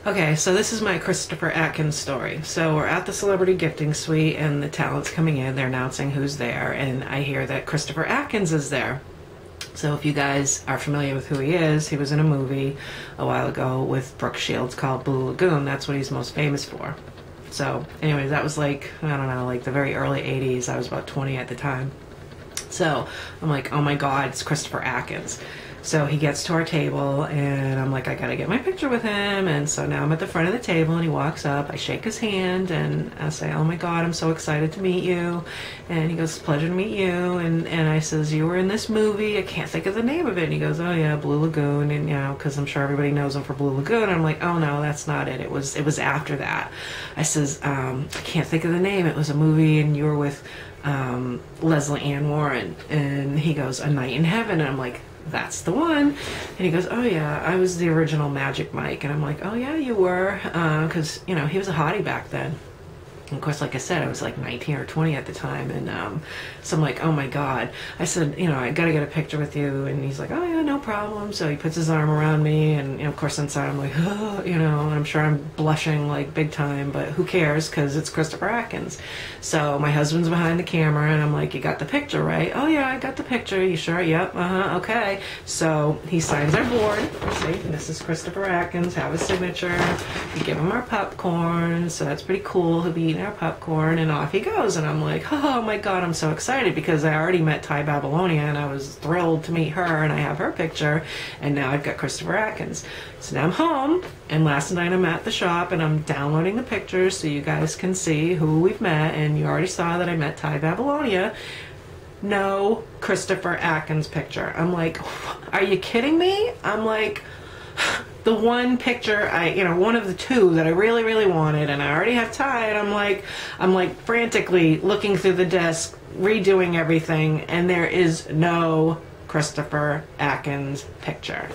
Okay, so this is my Christopher Atkins story. So we're at the celebrity gifting suite and the talent's coming in, they're announcing who's there, and I hear that Christopher Atkins is there. So if you guys are familiar with who he is, he was in a movie a while ago with Brooke Shields called Blue Lagoon. That's what he's most famous for. So anyways, that was like, I don't know, like the very early 80s. I was about 20 at the time. So I'm like, oh my God, it's Christopher Atkins. So he gets to our table and I'm like, I gotta get my picture with him. And so now I'm at the front of the table and he walks up, I shake his hand and I say, oh my God, I'm so excited to meet you. And he goes, it's a pleasure to meet you. And I says, you were in this movie, I can't think of the name of it. And he goes, oh yeah, Blue Lagoon. And you know, cause I'm sure everybody knows him for Blue Lagoon. And I'm like, oh no, that's not it. It was after that. I says, I can't think of the name. It was a movie and you were with Leslie Ann Warren. And he goes, A Night in Heaven. And I'm like, that's the one. And he goes, oh yeah, I was the original Magic Mike. And I'm like, oh yeah, you were, because you know, he was a hottie back then. And of course, like I said, I was like 19 or 20 at the time. And so I'm like, oh my God. I said, you know, I gotta get a picture with you. And he's like, oh yeah, no problem. So he puts his arm around me. And you know, of course inside I'm like, oh, you know, and I'm sure I'm blushing like big time, but who cares, because it's Christopher Atkins. So my husband's behind the camera and I'm like, you got the picture, right? Oh yeah, I got the picture. You sure? Yep. Okay. So he signs our board. See, this is Christopher Atkins. Have a signature. We give him our popcorn. So that's pretty cool. He'll be eating our popcorn and off he goes. And I'm like, oh my God, I'm so excited because I already met Ty Babylonia and I was thrilled to meet her and I have her picture and now I've got Christopher Atkins. So now I'm home and last night I'm at the shop and I'm downloading the pictures so you guys can see who we've met, and you already saw that I met Ty Babylonia. No Christopher Atkins picture. I'm like, are you kidding me? I'm like, the one picture one of the two that I really, really wanted, and I already have Ty, and I'm like frantically looking through the desk, redoing everything, and there is no Christopher Atkins picture.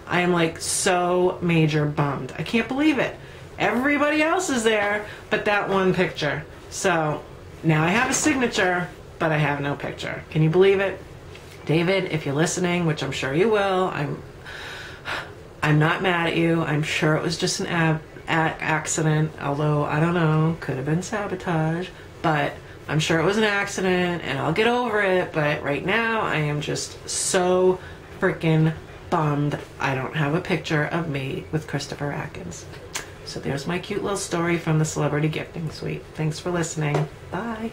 I am like so major bummed. I can't believe it. Everybody else is there, but that one picture. So now I have a signature, but I have no picture. Can you believe it? David, if you're listening, which I'm sure you will, I'm not mad at you. I'm sure it was just an accident, although I don't know, could have been sabotage, but I'm sure it was an accident and I'll get over it. But right now I am just so freaking bummed I don't have a picture of me with Christopher Atkins. So there's my cute little story from the celebrity gifting suite. Thanks for listening. Bye.